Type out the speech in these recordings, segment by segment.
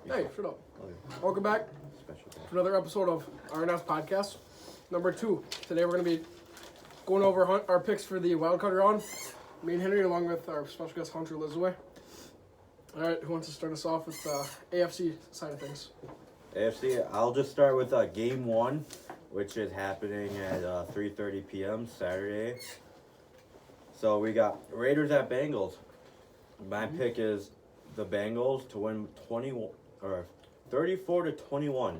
Hey, shut up. Okay. Welcome back Special guest. to another episode of RNS Podcast, number 2. Today we're going to be going over our picks for the wildcard round. Me and Henry, along with our special guest Hunter Lizaway. All right, who wants to start us off with the AFC side of things? AFC, I'll just start with game 1, which is happening at 3:30 p.m. Saturday. So we got Raiders at Bengals. My pick is the Bengals to win 34-21.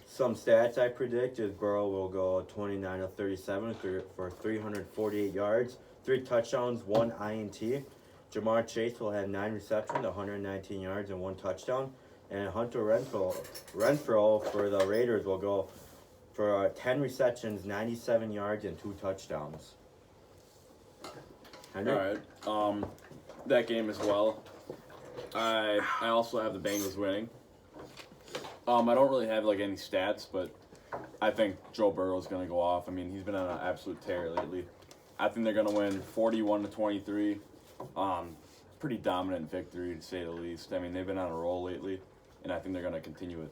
Some stats I predict is Burrow will go 29 of 37 for 348 yards, 3 touchdowns, 1 INT. Jamar Chase will have 9 receptions, 119 yards, and 1 touchdown. And Hunter Renfrow for the Raiders will go for 10 receptions, 97 yards, and 2 touchdowns. Henry? All right. That game as well. I also have the Bengals winning. I don't really have like any stats, but I think Joe Burrow's gonna go off. I mean, he's been on an absolute tear lately. I think they're gonna win 41-23. Pretty dominant victory to say the least. I mean, they've been on a roll lately, and I think they're gonna continue it.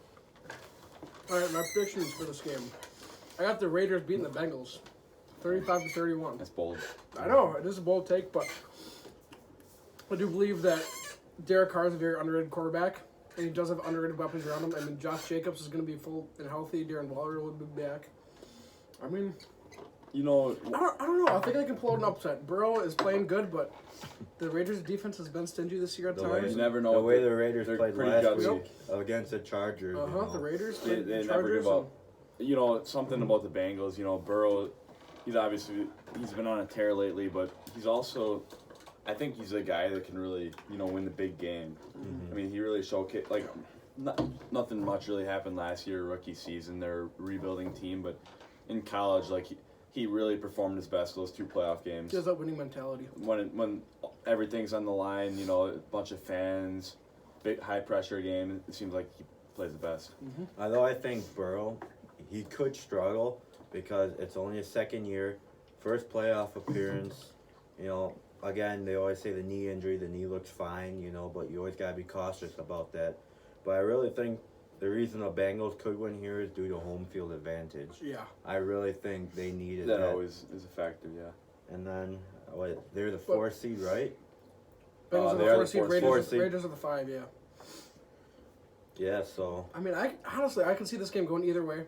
All right, my predictions for this game. I got the Raiders beating the Bengals, 35-31. That's bold. I know, it is a bold take, but I do believe that Derek Carr is a very underrated quarterback, and he does have underrated weapons around him. I mean, Josh Jacobs is going to be full and healthy. Darren Waller will be back. I mean, You know, I don't know. I think I can pull out an upset. Burrow is playing good, but the Raiders' defense has been stingy this year at The times. way- you never know. The way the Raiders They're played pretty last gutsy. week against the Chargers. The Raiders, They the never Chargers. give up. You know, something about the Bengals, you know, Burrow, he's been on a tear lately, but he's also, I think he's a guy that can really, you know, win the big game. I mean, he really showcased, like, nothing much really happened last year, rookie season. They're a rebuilding team, but in college, like, he really performed his best those 2 playoff games. He has that winning mentality. When everything's on the line, you know, a bunch of fans, big high-pressure game, it seems like he plays the best. Although I think Burrow, he could struggle because it's only his second year, first playoff appearance. You know, again, they always say the knee injury, the knee looks fine, you know, but you always got to be cautious about that. But I really think the reason the Bengals could win here is due to home field advantage. Yeah. I really think they needed That that. always is a factor, yeah. And then, they're the 4 seed, right? Bengals are they the are 4 the seed, fourth Raiders, seed. Raiders are the 5, yeah. Yeah, so. I mean, I can see this game going either way.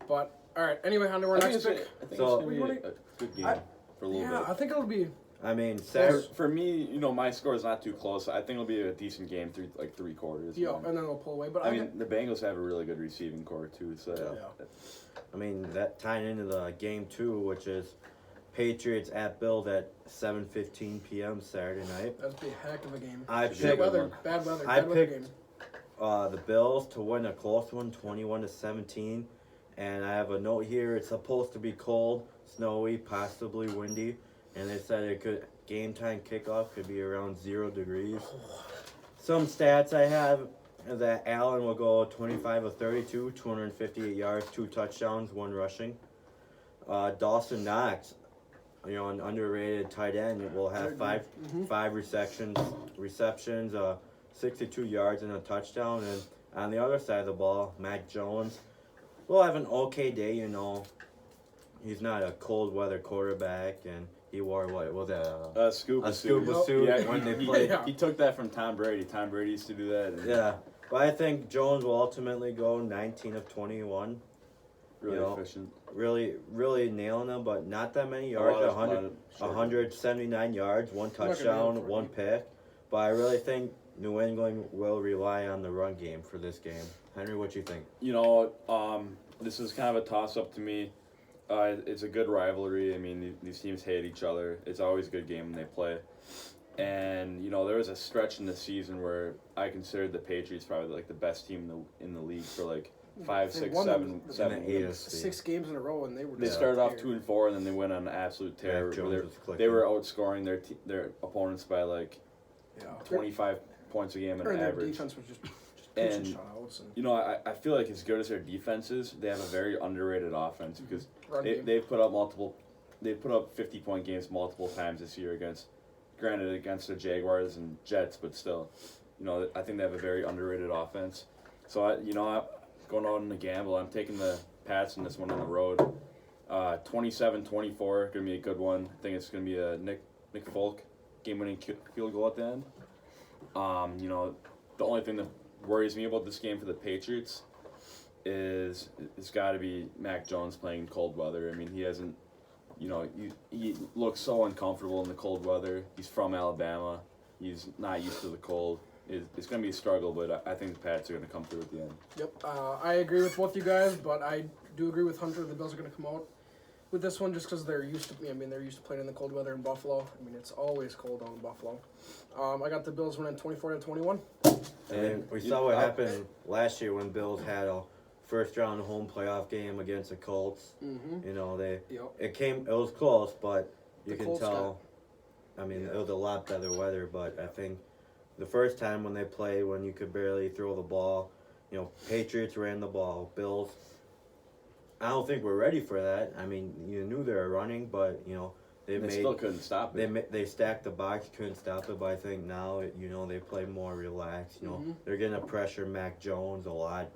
But, all right, anyway, on to our next pick. I think So- it's going to be a good game for a little Yeah, I bit. think it'll be. I mean, For me, you know, my score is not too close. I think it'll be a decent game through like 3 quarters. Yeah, and then they'll pull away. But I mean, the Bengals have a really good receiving core too. So Yeah. I mean, that tying into the game 2, which is Patriots at Bills at 7:15 p.m. Saturday night. that'd be a heck of a game. I Should be Bad a picked good weather, one. bad weather, I bad weather picked- game. the Bills to win a close one, 21-17. And I have a note here. It's supposed to be cold, snowy, possibly windy. And they said game time kickoff could be around 0 degrees. Some stats I have is that Allen will go 25 of 32, 258 yards, 2 touchdowns, 1 rushing. Dawson Knox, you know, an underrated tight end, will have five receptions, 62 yards and a touchdown. And on the other side of the ball, Mac Jones will have an okay day, you know. He's not a cold weather quarterback, and he wore a scuba a suit. scuba suit Yeah, when they he, played. Yeah. he took that from Tom Brady. Tom Brady used to do that. And Yeah, but I think Jones will ultimately go 19 of 21. really You know, efficient. Really nailing them, but not that many A yards. lot of 179 yards, 1 gonna be touchdown, in 1 pick. But I really think New England will rely on the run game for this game. Henry, what you think? You know, this is kind of a toss-up to me. It's a good rivalry. I mean, these teams hate each other. It's always a good game when they play. And, you know, there was a stretch in the season where I considered the Patriots probably like the best team in the league for like 5, They 6, won 7 the weeks. AFC. 6 games in a row, and they were. They just started off tired. 2-4, and then they went on an absolute tear. Mac where Jones was clicking. they were outscoring their opponents by like Yeah. 25 points a game on Their average. defense was just And, pitching shutouts and You know, I feel like as good as their defense is, they have a very underrated offense because run game. they've put up 50-point games multiple times this year against the Jaguars and Jets, but still. I think they have a very underrated offense. So I'm going out on a gamble. I'm taking the Pats in this one on the road. 27-24, going to be a good one. I think it's going to be a Nick Folk game-winning field goal at the end. The only thing that worries me about this game for the Patriots is it's got to be Mac Jones playing in cold weather. I mean, he hasn't, he looks so uncomfortable in the cold weather. He's from Alabama. He's not used to the cold. It's going to be a struggle, but I think the Pats are going to come through at the end. Yep, I agree with both you guys, but I do agree with Hunter. The Bills are going to come out with this one just because they're used to. They're used to playing in the cold weather in Buffalo. It's always cold out in Buffalo. I got the Bills winning 24-21. And we saw what happened last year when Bills had a first-round home playoff game against the Colts. Mm-hmm. It was close, but you The can Colts tell. It was a lot better weather, but I think the first time when they played, when you could barely throw the ball, Patriots ran the ball. Bills, I don't think we're ready for that. You knew they were running, but They still couldn't stop it. They stacked the box, couldn't stop it. But I think now they play more relaxed. Mm-hmm. They're gonna pressure Mac Jones a lot,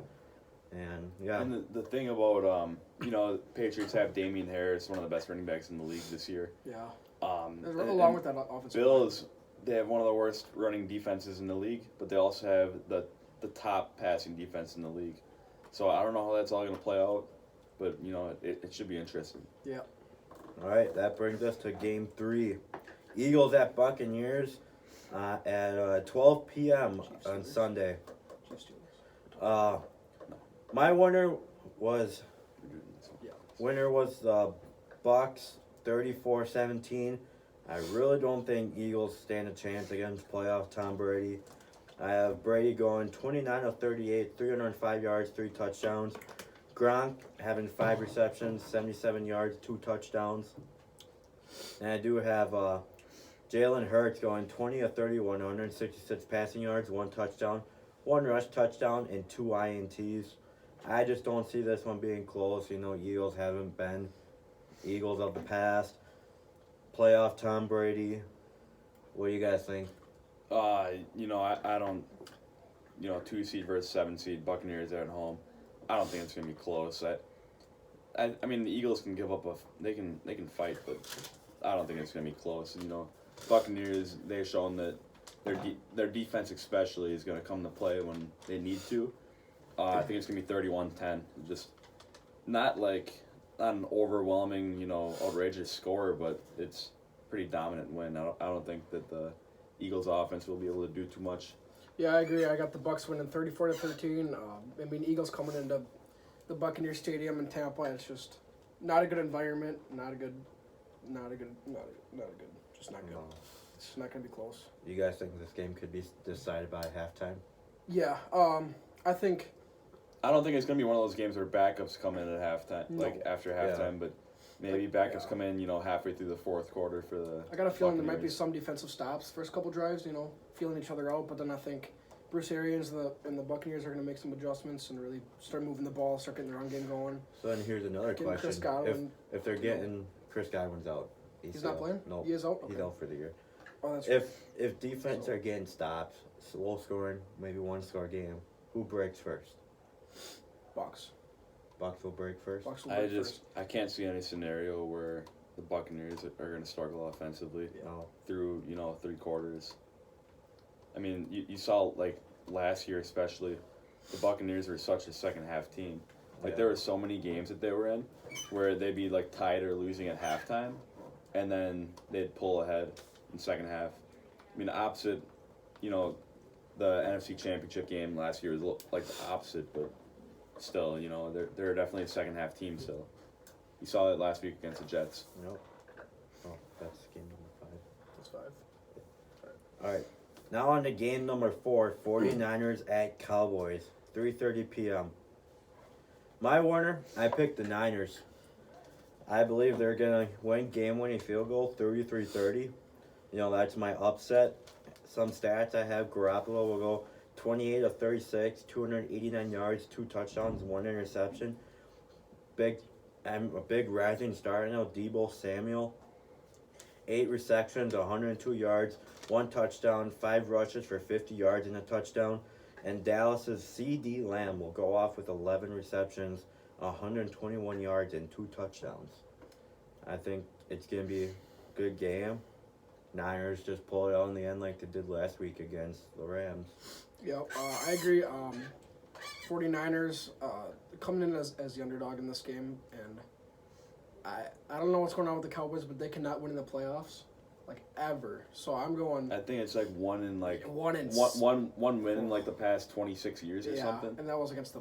and yeah. And the thing about the Patriots have Damian Harris, one of the best running backs in the league this year. Yeah. Along with that offensive Bills, they have one of the worst running defenses in the league, but they also have the top passing defense in the league. So I don't know how that's all going to play out, but it should be interesting. Yeah. All right, that brings us to Game 3, Eagles at Buccaneers, at 12 p.m. on Sunday. My winner was the Bucs, 34-17. I really don't think Eagles stand a chance against playoff Tom Brady. I have Brady going 29 of 38, 305 yards, 3 touchdowns. Gronk having 5 receptions, 77 yards, 2 touchdowns. And I do have Jalen Hurts going 20 of 31, 166 passing yards, 1 touchdown, 1 rush touchdown, and 2 INTs. I just don't see this one being close. Eagles haven't been Eagles of the past. Playoff Tom Brady. What do you guys think? I don't, 2 seed versus 7 seed, Buccaneers are at home. I don't think it's gonna be close. I mean the Eagles can give up they can fight, but I don't think it's gonna be close. Buccaneers, they've shown that their defense especially is gonna come to play when they need to. I think it's gonna be 31-10. Just not an overwhelming, outrageous score, but it's pretty dominant win. I don't think that the Eagles offense will be able to do too much. Yeah, I agree. I got the Bucs winning 34-13. Eagles coming into the Buccaneers Stadium in Tampa. It's just not a good environment. Just not good. It's not gonna be close. You guys think this game could be decided by halftime? Yeah. I think. I don't think it's gonna be one of those games where backups come in at halftime, No. after halftime, but maybe backups come in, halfway through the fourth quarter for the. I got a feeling there might be Buccaneers. some defensive stops first couple drives. Feeling each other out, but then I think Bruce Arians and the Buccaneers are going to make some adjustments and really start moving the ball, start getting the run game going. So then here's another Getting question: Chris Godwin. if they're getting Chris Godwin's out, He's not playing? No, He is out? He's Okay. out for the year. Oh, that's right. If defense are getting stops, low scoring, maybe 1-score game, who breaks first? Bucs. Bucs will break first. Bucs will break first. I can't see any scenario where the Buccaneers are going to struggle offensively No. through 3 quarters. I mean, you saw last year especially, the Buccaneers were such a second half team. There were so many games that they were in where they'd be tied or losing at halftime, and then they'd pull ahead in second half. I mean, opposite, the NFC Championship game last year was the opposite, but still, they're definitely a second half team still. You saw that last week against the Jets. Nope. Oh, that's game number 5. That's 5. All right. Now on to game number 4, 49ers at Cowboys, 3:30 p.m. My winner, I picked the Niners. I believe they're going to win game-winning field goal, 33-30. That's my upset. Some stats I have, Garoppolo will go 28 of 36, 289 yards, 2 touchdowns, 1 interception. A big rising star now, Deebo Samuel. 8 receptions, 102 yards, 1 touchdown, 5 rushes for 50 yards and a touchdown. And Dallas's C.D. Lamb will go off with 11 receptions, 121 yards, and 2 touchdowns. I think it's going to be a good game. Niners just pull it out in the end like they did last week against the Rams. Yep, I agree. 49ers coming in as the underdog in this game, and I don't know what's going on with the Cowboys, but they cannot win in the playoffs, like, ever. So I'm going I think it's like one in one win in like the past 26 years or something. and that was against the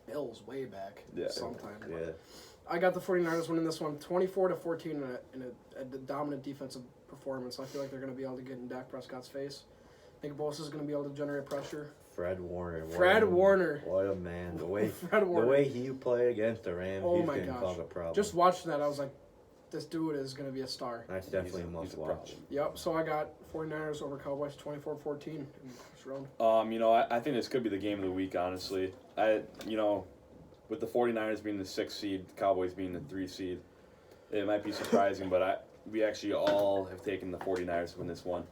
Bills way back sometime. Yeah. I got the 49ers winning this one 24-14 in a dominant defensive performance. I feel like they're going to be able to get in Dak Prescott's face. Nick Bosa's going to be able to generate pressure. Fred Warner. Warner. What a man. The way Fred Warner. The way he played against the Rams, Oh he's my going to gosh. cause a problem. Just watching that, I was like, this dude is going to be a star. That's definitely a He's must a watch. problem. Yep, so I got 49ers over Cowboys 24-14 in the first round. You know, I think this could be the game of the week, honestly. With the 49ers being the 6th seed, the Cowboys being the 3 seed, it might be surprising, but we actually all have taken the 49ers to win this one.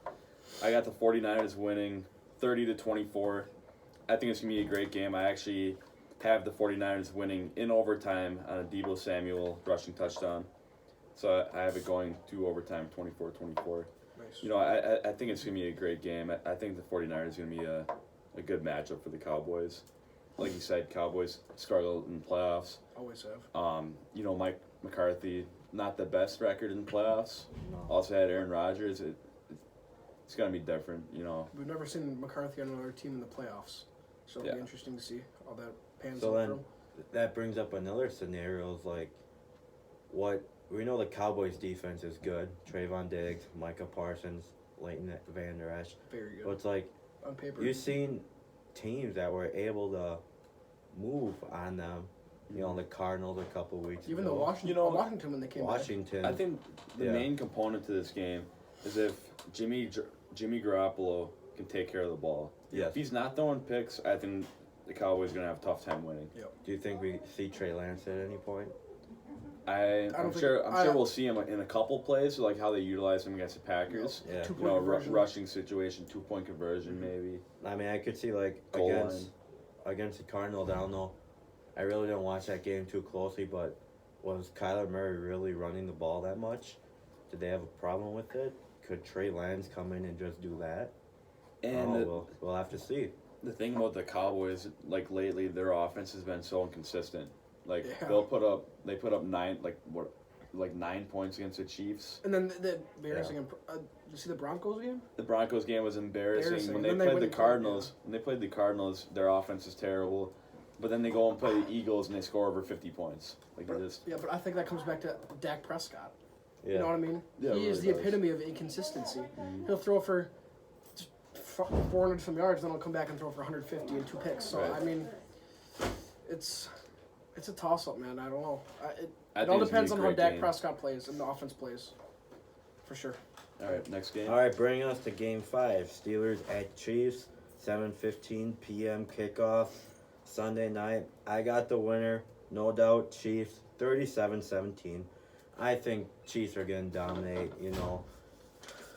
I got the 49ers winning 30-24. I think it's going to be a great game. I actually have the 49ers winning in overtime on a Deebo Samuel rushing touchdown. So I have it going to overtime, 24-24. Nice. You know, I think it's going to be a great game. I think the 49ers is going to be a good matchup for the Cowboys. Like you said, Cowboys struggle in playoffs. Always have. You know, Mike McCarthy, not the best record in playoffs. No. Also had Aaron Rodgers. It's going to be different, you know. We've never seen McCarthy on another team in the playoffs. So it'll Yeah. be interesting to see how that pans So out then, for him. that brings up another scenario. Is like, what we know the Cowboys' defense is good. Trayvon Diggs, Micah Parsons, Leighton Vander Esch. Very good. But it's like, On paper. you've seen teams that were able to move on them. You know, the Cardinals a couple weeks Even ago. the Washington, You know, Washington when they came Washington. I think the Yeah. main component to this game is if Jimmy Garoppolo can take care of the ball. Yes. If he's not throwing picks, I think the Cowboys are going to have a tough time winning. Do you think we see Trey Lance at any point? don't I'm think- sure I- we'll see him in a couple plays, like how they utilize him against the Packers. Yeah. Two- You know, conversion. rushing situation, 2-point conversion, maybe. I mean, I could see like Goal against the Cardinals. I don't know. I really didn't watch that game too closely, but was Kyler Murray really running the ball that much? Did they have a problem with it? Could Trey Lance come in and just do that? And We'll have to see. the thing about the Cowboys, like lately, their offense has been so inconsistent. Like Yeah. they put up 9 points against the Chiefs. And then the Bears again. You see the Broncos game? The Broncos game was embarrassing. Embarrassing. When Then they they played win the the Cardinals, their offense is terrible. But then they go and play the Eagles and they score over 50 points. Like it just Yeah, but I think that comes back to Dak Prescott. Yeah. You know what I mean? Yeah, it he is really the does. epitome of inconsistency. He'll throw for 400 some yards, then he'll come back and throw for 150 and 2 picks. So Right. I mean, it's a toss up, man. I don't know. I It think all it's gonna depends be on a how great Dak game. Prescott plays and the offense plays, for sure. All right, next game. All right, bring us to Game 5. Steelers at Chiefs, 7:15 p.m. kickoff, Sunday night. I got the winner, no doubt, Chiefs, 37-17. I think Chiefs are going to dominate, you know.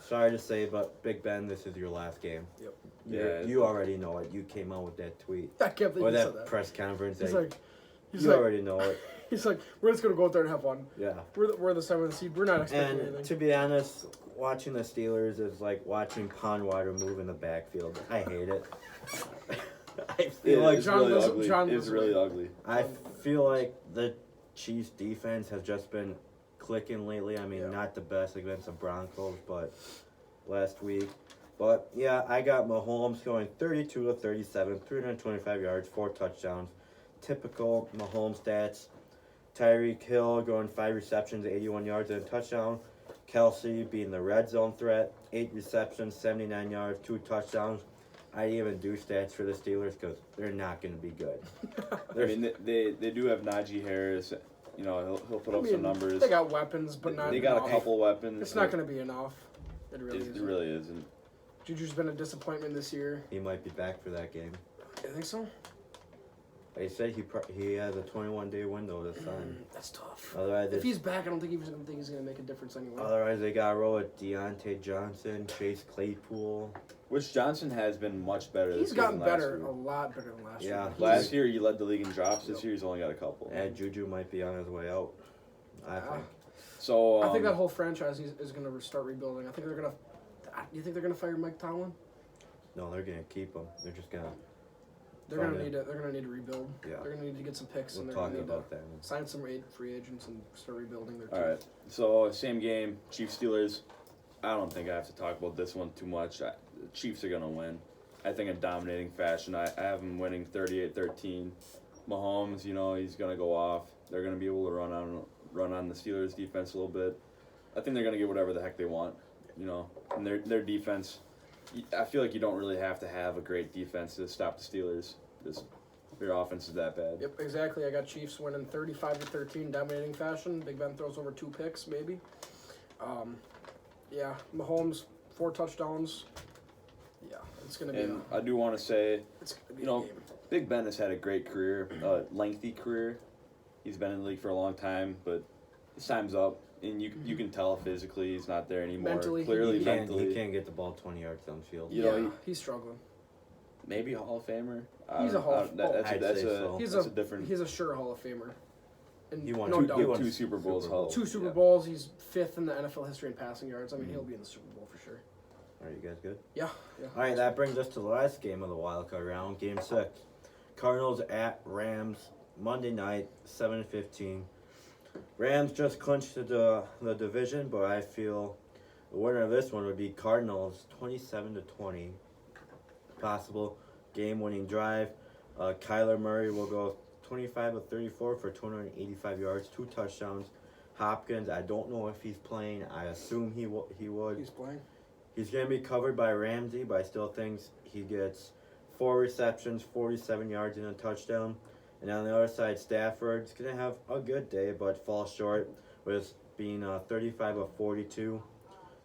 Sorry to say, but Big Ben, this is your last game. Yep. Yeah. You already know it. You came out with that tweet. I can't believe Or he that, said that. press conference. He's that like, you already know it. he's like, we're just gonna go out there and have fun. Yeah. We're the 7th seed. We're not expecting And anything. to be honest, watching the Steelers is like watching pond water move in the backfield. I hate it. I feel like it's John really Liz- ugly. John It's Liz- really ugly. I feel like the Chiefs defense has just been clicking lately. I mean, Yeah. not the best against the Broncos, but last week. But yeah, I got Mahomes going 32-37, 325 yards, 4 touchdowns. Typical Mahomes stats. Tyreek Hill going 5 receptions, 81 yards and a touchdown. Kelsey being the red zone threat, 8 receptions, 79 yards, 2 touchdowns. I even do stats for the Steelers because they're not going to be good. I mean, they do have Najee Harris. You know, he'll put I up mean, some numbers. They got weapons, but not They got enough. a couple weapons. It's not going to be enough. It really It isn't. really isn't. Juju's been a disappointment this year. He might be back for that game. I think so. They said he has a 21-day window to sign. That's tough. Otherwise, If he's back, I don't think he's gonna make a difference anyway. they got to roll with Deontay Johnson, Chase Claypool. Which Johnson has been much better. He's this gotten season better, Last a lot better than last Yeah. year. last year, he led the league in drops. This year, he's only got a couple. And Juju might be on his way out. I think. So I think that whole franchise is going to start rebuilding. I think they're going to. You think they're going to fire Mike Tomlin? No, they're gonna keep him. They're just gonna. They're going to need to. They're going to need to rebuild. Yeah. They're going to need to get some picks, We'll and they're talk going to need about to that. sign some free agents and start rebuilding their team. All right. So same game, Chiefs Steelers. I don't think I have to talk about this one too much. The Chiefs are gonna win. I think in dominating fashion. I have them winning 38-13. Mahomes, he's gonna go off. They're gonna be able to run on the Steelers defense a little bit. I think they're gonna get whatever the heck they want. And their defense. I feel like you don't really have to have a great defense to stop the Steelers. Their offense is that bad. Yep, exactly. I got Chiefs winning 35-13, dominating fashion. Big Ben throws over 2 picks, maybe. Yeah, Mahomes 4 touchdowns. Yeah, it's gonna be. And I do want to say, It's gonna be a game. Big Ben has had a great career, lengthy career. He's been in the league for a long time, but his time's up, and you can tell physically he's not there anymore. Mentally, Clearly, He mentally, can't get the ball 20 yards downfield. You know, Yeah, he's struggling. maybe a Hall of Famer. He's a Hall of- That's I'd that's say a so. that's a different. He's a sure Hall of Famer. And He won no two- doubt. he won two Super Bowls. Super Bowl. 2 Super Yeah. Bowls. He's 5th in the NFL history in passing yards. I mean, he'll be in the Super Bowl for sure. Are you guys good? Yeah. All right, that brings us to the last game of the wild card round, Game 6. Cardinals at Rams, Monday night, 7:15. Rams just clinched the division, but I feel the winner of this one would be Cardinals, 27-20. Possible game-winning drive. Kyler Murray will go 25-34 for 285 yards, 2 touchdowns. Hopkins, I don't know if he's playing. I assume he would. He's playing. He's going to be covered by Ramsey, but I still think he gets 4 receptions, 47 yards, and a touchdown. And on the other side, Stafford's going to have a good day, but fall short with being 35-42.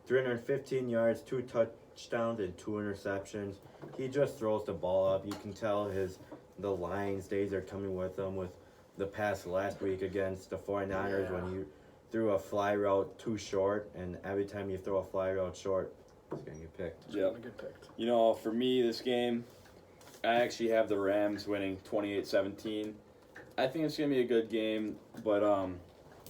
315 yards, 2 touchdowns, and 2 interceptions. He just throws the ball up. You can tell the Lions days are coming with him with the pass last week against the 49ers Yeah. when you threw a fly route too short, and every time you throw a fly route short, it's going to get picked. He's Yep. gonna get picked. For me, this game, I actually have the Rams winning 28-17. I think it's going to be a good game, but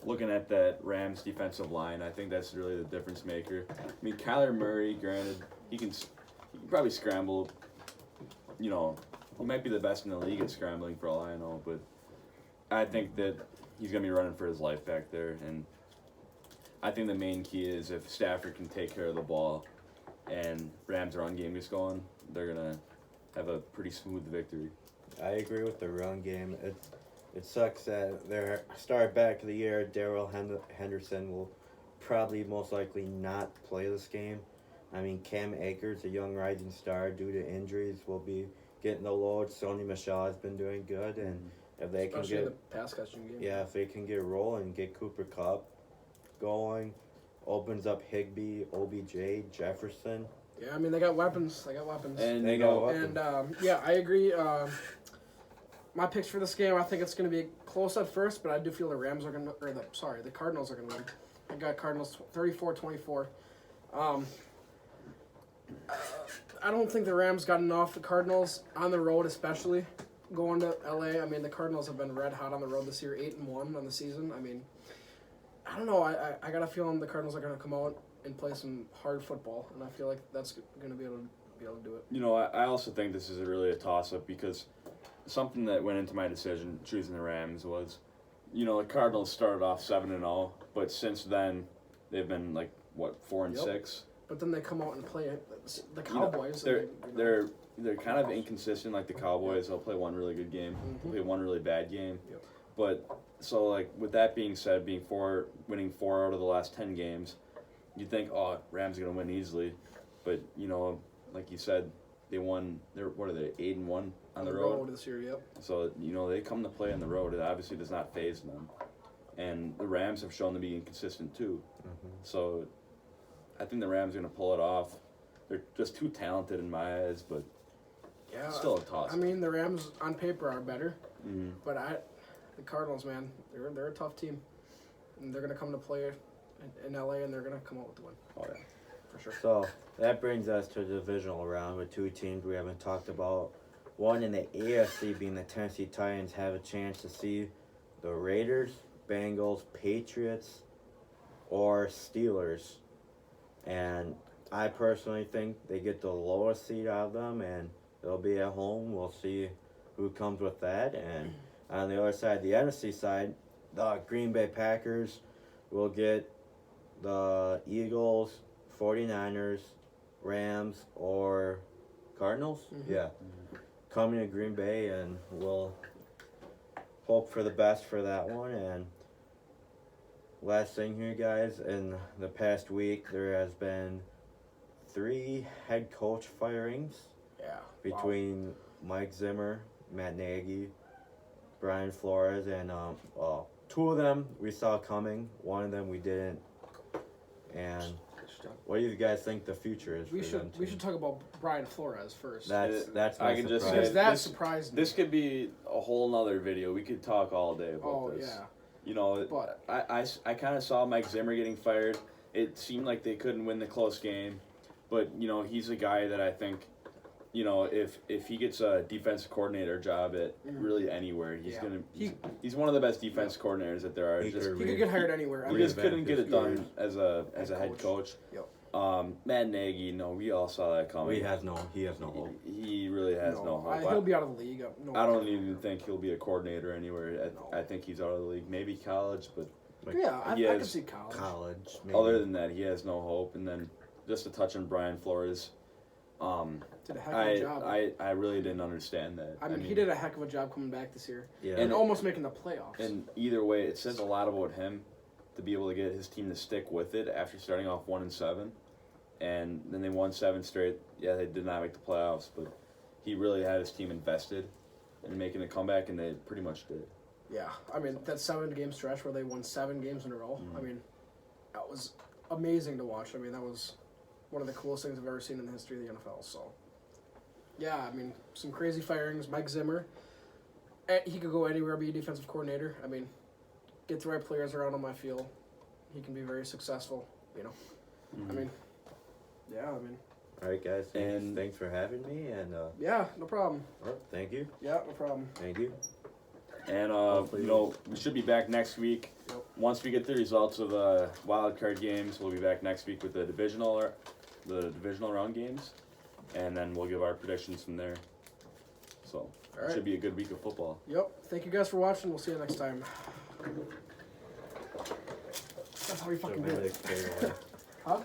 looking at that Rams defensive line, I think that's really the difference maker. I mean, Kyler Murray, granted, he can probably scramble. He might be the best in the league at scrambling for all I know, but I think that he's going to be running for his life back there, and I think the main key is if Stafford can take care of the ball and Rams' run game gets going, they're going to have a pretty smooth victory. I agree with the run game. It sucks that their start back of the year, Darrell Henderson, will probably most likely not play this game. I mean, Cam Akers, a young rising star, due to injuries, will be getting the load. Sony Michel has been doing good, and if they Especially can in get the pass catching game. if they can get rolling, get Cooper Kupp going, opens up Higbee, OBJ, Jefferson. Yeah, I mean, they got weapons. And They got weapons. And yeah, I agree. My picks for this game, I think it's going to be close at first, but I do feel the Rams are going to, the Cardinals are going to win. I got Cardinals 34-24. I don't think the Rams got enough. The Cardinals on the road, especially going to LA. I mean, the Cardinals have been red hot on the road this year, 8-1 on the season. I mean, I don't know. I got a feeling the Cardinals are going to come out and play some hard football, and I feel like that's going to be able to do it. I also think this is really a toss-up because something that went into my decision choosing the Rams was, the Cardinals started off 7-0, but since then they've been 4-6. But then they come out and play the Cowboys. They're kind of inconsistent like the Cowboys. They'll play one really good game, play one really bad game. Yep. But so with that being said, winning 4 out of the last 10 games, you think, oh, Rams are gonna win easily, but like you said, they won. What are they, 8-1 on the road this year? Yep. So they come to play on the road. It obviously does not faze them, and the Rams have shown to be inconsistent too. So I think the Rams are going to pull it off. They're just too talented in my eyes, but Yeah. Still a toss. I mean, the Rams on paper are better, Mhm. but the Cardinals, man, they're a tough team, and they're gonna come to play in LA, and they're gonna come out with the win Oh yeah. for sure. So that brings us to the divisional round with two teams we haven't talked about. One in the AFC being the Tennessee Titans have a chance to see the Raiders, Bengals, Patriots, or Steelers. And I personally think they get the lowest seed out of them, and they'll be at home. We'll see who comes with that. And on the other side, the NFC side, the Green Bay Packers will get the Eagles, 49ers, Rams, or Cardinals. Mhm. Yeah. Coming to Green Bay, and we'll hope for the best for that one. And last thing here, guys, in the past week, there has been 3 head coach firings Yeah. between Mike Zimmer, Matt Nagy, Brian Flores, and 2 of them we saw coming. One of them we didn't. And what do you guys think the future is? We for them should two? talk about Brian Flores first. That's I my can just surprise. because that this- surprised me. This could be a whole nother video. We could talk all day about Oh this. yeah. You know, But- I kind of saw Mike Zimmer getting fired. It seemed like they couldn't win the close game, but you know he's a guy that I think, you know, if he gets a defensive coordinator job at really anywhere, he's Yeah. gonna he's one of the best defense coordinators that there are. He Just, could He could get hired anywhere. I he mean, just couldn't get it Reinvent done as a Head head coach. Yep. Matt Nagy, no, we all saw that coming. he has no hope. He really has no hope. he'll be out of the league. No, I don't even think he'll be a coordinator anywhere. No. I think he's out of the league. Maybe college, but Yeah, I He can has see college. College. Maybe. other than that, he has no hope. And then just to touch on Brian Flores, Did a heck of a job. I really didn't understand that. I mean, he did a heck of a job coming back this year yeah. and And- almost making the playoffs. And either way, it says a lot about him to be able to get his team to stick with it after starting off 1-7, and then they won 7 straight. Yeah, they did not make the playoffs, but he really had his team invested in making a comeback, and they pretty much did. Yeah, I mean that 7-game stretch where they won 7 games in a row. I mean, that was amazing to watch. I mean, that was one of the coolest things I've ever seen in the history of the NFL. So, yeah, I mean, some crazy firings. Mike Zimmer, he could go anywhere, be a defensive coordinator. I mean, get the right players around him. I feel he can be very successful. You know, I mean, yeah, I mean, All right, guys. And- Thanks for having me. And yeah, no problem. thank you. Yeah, no problem. Thank you. And Hopefully- you know, we should be back next week. Yep. Once we get the results of the wild card games, we'll be back next week with the divisional round games, and then we'll give our predictions from there. So All it right. should be a good week of football. Yep. Thank you guys for watching. We'll see you next time. That's how we So fucking do really it. stay away.